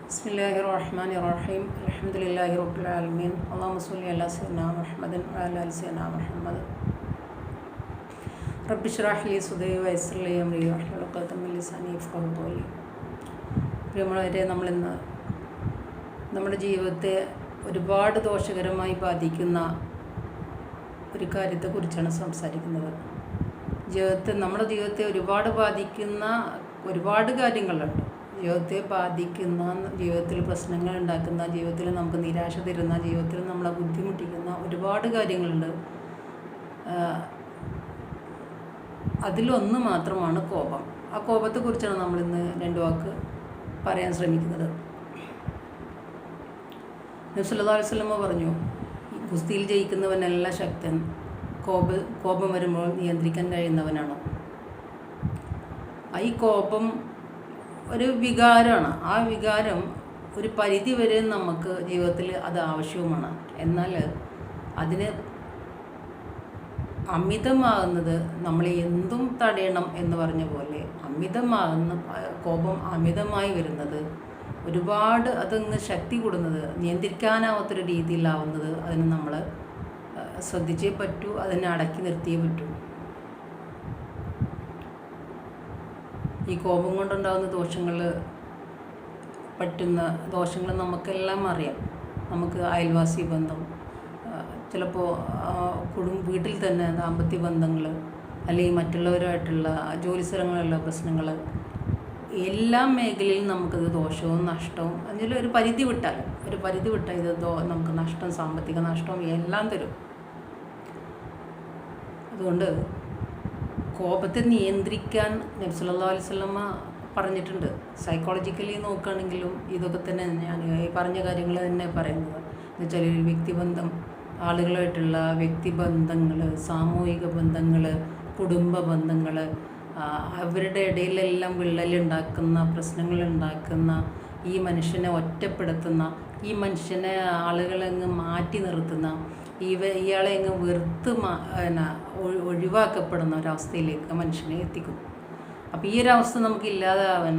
ബിസ്മില്ലാഹിർ റഹ്മാനിർ റഹീം അൽഹംദുലില്ലാഹി റബ്ബിൽ ആലമീൻ അല്ലാഹുമ്മ സ്വല്ലി അലാ സയ്യിദിനാ മുഹമ്മദിൻ വഅലാ ആലി സയ്യിദിനാ മുഹമ്മദ് റബ്ബി ഇശ്റഹ് ലി സദ്രി വയസ്സിർ ലി അംരി വഹ്ലുൽ ഉഖ്ദതം മിൻ ലിസാനി യഫ്ഖഹു ഖൗലി. പ്രിയമുള്ളവരെ, നമ്മളിന്ന് നമ്മുടെ ജീവിതത്തെ ഒരുപാട് ദോഷകരമായി ബാധിക്കുന്ന ഒരു കാര്യത്തെക്കുറിച്ചാണ് സംസാരിക്കുന്നത്. നമ്മുടെ ജീവിതത്തെ ഒരുപാട് ബാധിക്കുന്ന ഒരുപാട് കാര്യങ്ങളുണ്ട്. ജീവിതത്തെ ബാധിക്കുന്ന, ജീവിതത്തിൽ പ്രശ്നങ്ങൾ ഉണ്ടാക്കുന്ന, ജീവിതത്തിൽ നമുക്ക് നിരാശ തരുന്ന, ജീവിതത്തിൽ നമ്മളെ ബുദ്ധിമുട്ടിക്കുന്ന ഒരുപാട് കാര്യങ്ങളുണ്ട്. അതിലൊന്ന് മാത്രമാണ് കോപം. ആ കോപത്തെക്കുറിച്ചാണ് നമ്മളിന്ന് രണ്ട് വാക്ക് പറയാൻ ശ്രമിക്കുന്നത്. നബി സല്ലല്ലാഹു അലൈഹി വസല്ലം പറഞ്ഞു, ഗുസ്തിയിൽ ജയിക്കുന്നവനല്ല ശക്തൻ, കോപം വരുമ്പോൾ നിയന്ത്രിക്കാൻ കഴിയുന്നവനാണ്. ഈ കോപം ഒരു വികാരമാണ്. ആ വികാരം ഒരു പരിധി വരെ നമുക്ക് ജീവിതത്തിൽ അത് ആവശ്യവുമാണ്. എന്നാൽ അതിന് അമിതമാകുന്നത്, നമ്മൾ എന്തും തടയണം എന്ന് പറഞ്ഞ പോലെ കോപം അമിതമായി വരുന്നത്, ഒരുപാട് അതങ്ങ് ശക്തി കൂടുന്നത്, നിയന്ത്രിക്കാനാവാത്തൊരു രീതിയിലാവുന്നത്, അതിന് നമ്മൾ ശ്രദ്ധിച്ചേ പറ്റൂ, അതിനെ അടക്കി നിർത്തിയേ പറ്റൂ. ഈ കോപം കൊണ്ടുണ്ടാകുന്ന ദോഷങ്ങൾ നമുക്കെല്ലാം അറിയാം. നമുക്ക് അയൽവാസി ബന്ധം, ചിലപ്പോൾ വീട്ടിൽ തന്നെ ദാമ്പത്യ ബന്ധങ്ങൾ, അല്ലെങ്കിൽ മറ്റുള്ളവരുമായിട്ടുള്ള ജോലി സ്ഥലങ്ങളിലുള്ള പ്രശ്നങ്ങൾ, എല്ലാ മേഖലയിലും നമുക്കത് ദോഷവും നഷ്ടവും ഒരു പരിധി വിട്ടാൽ ഇത് നമുക്ക് നഷ്ടം, സാമ്പത്തിക നഷ്ടവും എല്ലാം തരും. അതുകൊണ്ട് കോപത്തെ നിയന്ത്രിക്കാൻ നബി സല്ലല്ലാഹു അലൈഹി വസല്ലമ പറഞ്ഞിട്ടുണ്ട്. സൈക്കോളജിക്കലി നോക്കുകയാണെങ്കിലും ഇതൊക്കെ തന്നെ ഞാൻ ഈ പറഞ്ഞ കാര്യങ്ങൾ തന്നെ പറയുന്നത്. എന്നുവെച്ചാൽ ഒരു വ്യക്തിബന്ധം, ആളുകളായിട്ടുള്ള വ്യക്തിബന്ധങ്ങൾ, സാമൂഹിക ബന്ധങ്ങൾ, കുടുംബ ബന്ധങ്ങൾ, അവരുടെ ഇടയിലെല്ലാം വിള്ളലുണ്ടാക്കുന്ന, പ്രശ്നങ്ങളുണ്ടാക്കുന്ന, ഈ മനുഷ്യനെ ഒറ്റപ്പെടുത്തുന്ന, ഈ മനുഷ്യനെ ആളുകളങ്ങ് മാറ്റി നിർത്തുന്ന, ഇയാളെ അങ്ങ് വെറുത്ത് ഒഴിവാക്കപ്പെടുന്ന ഒരവസ്ഥയിലേക്ക് മനുഷ്യനെ എത്തിക്കും. അപ്പോൾ ഈ ഒരവസ്ഥ നമുക്ക് ഇല്ലാതാവാൻ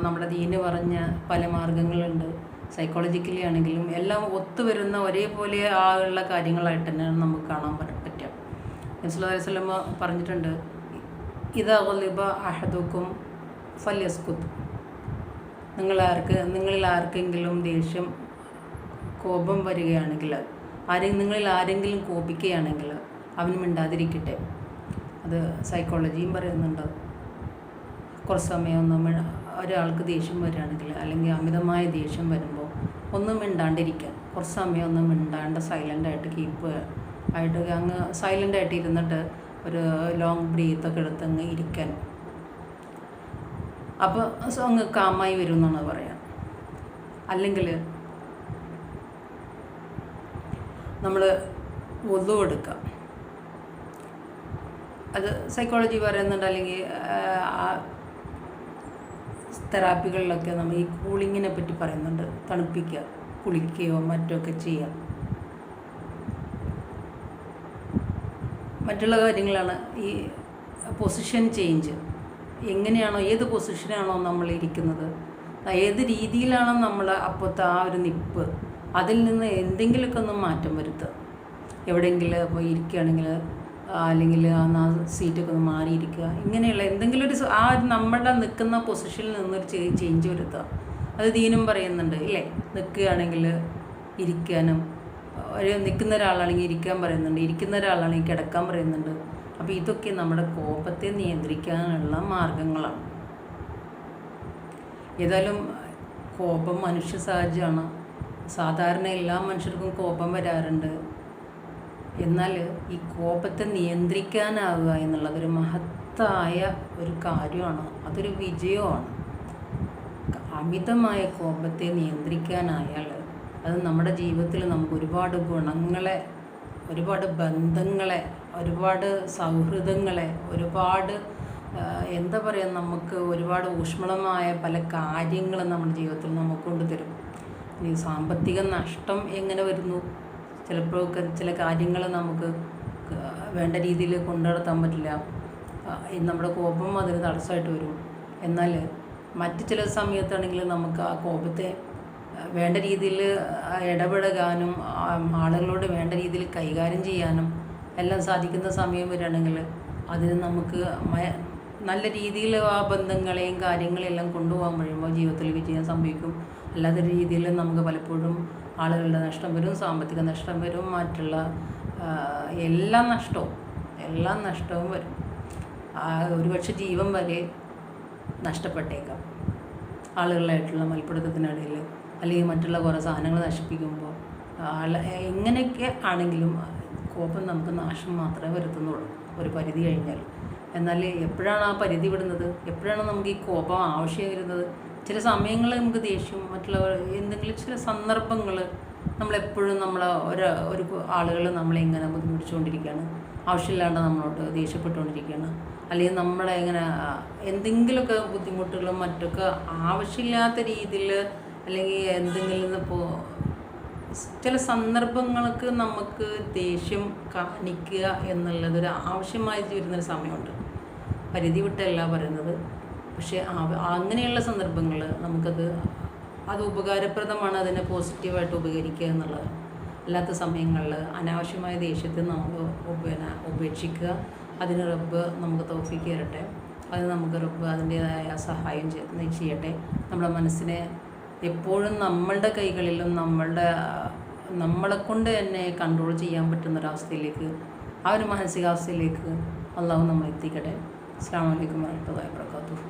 നമ്മുടെ ദീന് പറഞ്ഞ പല മാർഗങ്ങളുണ്ട്. സൈക്കോളജിക്കലി ആണെങ്കിലും എല്ലാം ഒത്തുവരുന്ന ഒരേപോലെ ഉള്ള കാര്യങ്ങളായിട്ട് തന്നെയാണ് നമുക്ക് കാണാൻ പറ്റുക. നബി സല്ലല്ലാഹു അലൈഹി വസല്ലം പറഞ്ഞിട്ടുണ്ട്, ഇദാ ഗളിബ അഹദുക്കും ഫല്യസ്കുത്. നിങ്ങളിൽ ആർക്കെങ്കിലും ദേഷ്യം, കോപം വരികയാണെങ്കിൽ, നിങ്ങളിൽ ആരെങ്കിലും കോപിക്കുകയാണെങ്കിൽ അവന് മിണ്ടാതിരിക്കട്ടെ. അത് സൈക്കോളജിയും പറയുന്നുണ്ട്. കുറച്ച് സമയം ഒരാൾക്ക് ദേഷ്യം വരികയാണെങ്കിൽ, അല്ലെങ്കിൽ അമിതമായ ദേഷ്യം വരുമ്പോൾ ഒന്നും മിണ്ടാണ്ടിരിക്കാൻ, കുറച്ച് സമയം ഒന്നും മിണ്ടാണ്ട് അങ്ങ് സൈലൻ്റായിട്ട് ഇരുന്നിട്ട് ഒരു ലോങ് ബ്രീത്തൊക്കെ എടുത്ത് അങ്ങ് ഇരിക്കാൻ. അപ്പോൾ അങ്ങ് കാമായി വരും എന്നാണ് പറയാം. അല്ലെങ്കിൽ നമ്മൾ വുളു എടുക്കുക. അത് സൈക്കോളജി പറയുന്നുണ്ട്. അല്ലെങ്കിൽ തെറാപ്പികളിലൊക്കെ നമ്മൾ ഈ കൂളിങ്ങിനെ പറ്റി പറയുന്നുണ്ട്. തണുപ്പിക്കുക, കുളിക്കുകയോ മറ്റൊക്കെ ചെയ്യുക. മറ്റുള്ള കാര്യങ്ങളാണ് ഈ പൊസിഷൻ ചേഞ്ച്. എങ്ങനെയാണോ, ഏത് പൊസിഷനാണോ നമ്മൾ ഇരിക്കുന്നത്, ഏത് രീതിയിലാണോ നമ്മൾ അപ്പോഴത്തെ ആ ഒരു നിപ്പ്, അതിൽ നിന്ന് എന്തെങ്കിലുമൊക്കെ ഒന്ന് മാറ്റം വരുത്തുക. എവിടെയെങ്കിലും പോയി ഇരിക്കുകയാണെങ്കിൽ, അല്ലെങ്കിൽ ആ സീറ്റൊക്കെ ഒന്ന് മാറിയിരിക്കുക. ഇങ്ങനെയുള്ള എന്തെങ്കിലും നമ്മുടെ നിൽക്കുന്ന പൊസിഷനിൽ നിന്നൊരു ചേഞ്ച് വരുത്തുക. അത് ദീനും പറയുന്നുണ്ട് ഇല്ലേ? നിൽക്കുകയാണെങ്കിൽ ഇരിക്കാനും, നിൽക്കുന്ന ഒരാളാണെങ്കിൽ ഇരിക്കാൻ പറയുന്നുണ്ട്, ഇരിക്കുന്ന ഒരാളാണെങ്കിൽ കിടക്കാൻ പറയുന്നുണ്ട്. അപ്പോൾ ഇതൊക്കെ നമ്മുടെ കോപത്തെ നിയന്ത്രിക്കാനുള്ള മാർഗങ്ങളാണ്. ഏതായാലും കോപം മനുഷ്യ സഹജമാണ്. സാധാരണ എല്ലാ മനുഷ്യർക്കും കോപം വരാറുണ്ട്. എന്നാൽ ഈ കോപത്തെ നിയന്ത്രിക്കാനാവുക എന്നുള്ളതൊരു മഹത്തായ ഒരു കാര്യമാണ്. അതൊരു വിജയമാണ്. അമിതമായ കോപത്തെ നിയന്ത്രിക്കാനായാൽ അത് നമ്മുടെ ജീവിതത്തിൽ നമുക്ക് ഒരുപാട് ഗുണങ്ങളെ, ഒരുപാട് ബന്ധങ്ങളെ, ഒരുപാട് സൗഹൃദങ്ങളെ, ഒരുപാട് നമുക്ക് ഒരുപാട് ഊഷ്മളമായ പല കാര്യങ്ങളും നമ്മുടെ ജീവിതത്തിൽ നമുക്ക് കൊണ്ടുതരും. ഈ സാമ്പത്തിക നഷ്ടം എങ്ങനെ വരുന്നു? ചിലപ്പോഴൊക്കെ ചില കാര്യങ്ങൾ നമുക്ക് വേണ്ട രീതിയിൽ കൊണ്ടു നടത്താൻ പറ്റില്ല. നമ്മുടെ കോപം അതിന് തടസ്സമായിട്ട് വരും. എന്നാൽ മറ്റ് ചില സമയത്താണെങ്കിൽ നമുക്ക് ആ കോപത്തെ വേണ്ട രീതിയിൽ ഇടപെടാനും ആളുകളോട് വേണ്ട രീതിയിൽ കൈകാര്യം ചെയ്യാനും എല്ലാം സാധിക്കുന്ന സമയം വരികയാണെങ്കിൽ അതിന് നമുക്ക് നല്ല രീതിയിൽ ആ ബന്ധങ്ങളെയും കാര്യങ്ങളെല്ലാം കൊണ്ടുപോകാൻ കഴിയുമ്പോൾ ജീവിതത്തിൽ വിജയം സംഭവിക്കും. അല്ലാത്ത രീതിയിൽ നമുക്ക് പലപ്പോഴും ആളുകളുടെ നഷ്ടം വരും, സാമ്പത്തിക നഷ്ടം വരും, മറ്റുള്ള എല്ലാ നഷ്ടവും വരും. ഒരുപക്ഷെ ജീവൻ വരെ നഷ്ടപ്പെട്ടേക്കാം ആളുകളായിട്ടുള്ള മൽപ്പിടുത്തത്തിനിടയിൽ, അല്ലെങ്കിൽ മറ്റുള്ള കുറേ സാധനങ്ങൾ നശിപ്പിക്കുമ്പോൾ. എങ്ങനെയൊക്കെ ആണെങ്കിലും കോപം നമുക്ക് നാശം മാത്രമേ വരുത്തുന്നുള്ളൂ ഒരു പരിധി കഴിഞ്ഞാൽ. എന്നാൽ എപ്പോഴാണ് ആ പരിധി വിടുന്നത്, എപ്പോഴാണ് നമുക്ക് ഈ കോപം ആവശ്യം വരുന്നത്? ചില സമയങ്ങളിൽ നമുക്ക് ദേഷ്യം, മറ്റുള്ളവർ എന്തെങ്കിലും ചില സന്ദർഭങ്ങൾ നമ്മളെപ്പോഴും ഒരു ആളുകൾ നമ്മളിങ്ങനെ ബുദ്ധിമുട്ടിച്ചുകൊണ്ടിരിക്കുകയാണ്, ആവശ്യമില്ലാണ്ട് നമ്മളോട് ദേഷ്യപ്പെട്ടുകൊണ്ടിരിക്കുകയാണ്, അല്ലെങ്കിൽ നമ്മളെ ഇങ്ങനെ എന്തെങ്കിലുമൊക്കെ ബുദ്ധിമുട്ടുകളും മറ്റൊക്കെ ആവശ്യമില്ലാത്ത രീതിയിൽ, അല്ലെങ്കിൽ എന്തെങ്കിലും ഇപ്പോൾ ചില സന്ദർഭങ്ങൾക്ക് നമുക്ക് ദേഷ്യം കാണിക്കുക എന്നുള്ളതൊരു ആവശ്യമായി വരുന്നൊരു സമയമുണ്ട്. പരിധി വിട്ടല്ല പറയുന്നത്, പക്ഷേ അങ്ങനെയുള്ള സന്ദർഭങ്ങൾ അത് ഉപകാരപ്രദമാണ്, അതിനെ പോസിറ്റീവായിട്ട് ഉപകരിക്കുക എന്നുള്ളത്. അല്ലാത്ത സമയങ്ങളിൽ അനാവശ്യമായ ദേഷ്യത്തെ നമ്മൾ ഉപേക്ഷിക്കുക. അതിന് റബ്ബ് നമുക്ക് തൗഫീക്ക് തരട്ടെ. അത് നമുക്ക് റബ്ബ് അതിൻ്റേതായ സഹായം ചെയ്യട്ടെ. നമ്മുടെ മനസ്സിനെ എപ്പോഴും നമ്മളുടെ കൈകളിലും നമ്മളെക്കൊണ്ട് തന്നെ കൺട്രോൾ ചെയ്യാൻ പറ്റുന്നൊരവസ്ഥയിലേക്ക്, ആ ഒരു മാനസികാവസ്ഥയിലേക്ക് അള്ളാഹു നമ്മളെ എത്തിക്കട്ടെ. അസ്സലാമു അലൈക്കും വറഹ്മത്തുള്ളാഹി വബറകാതുഹു.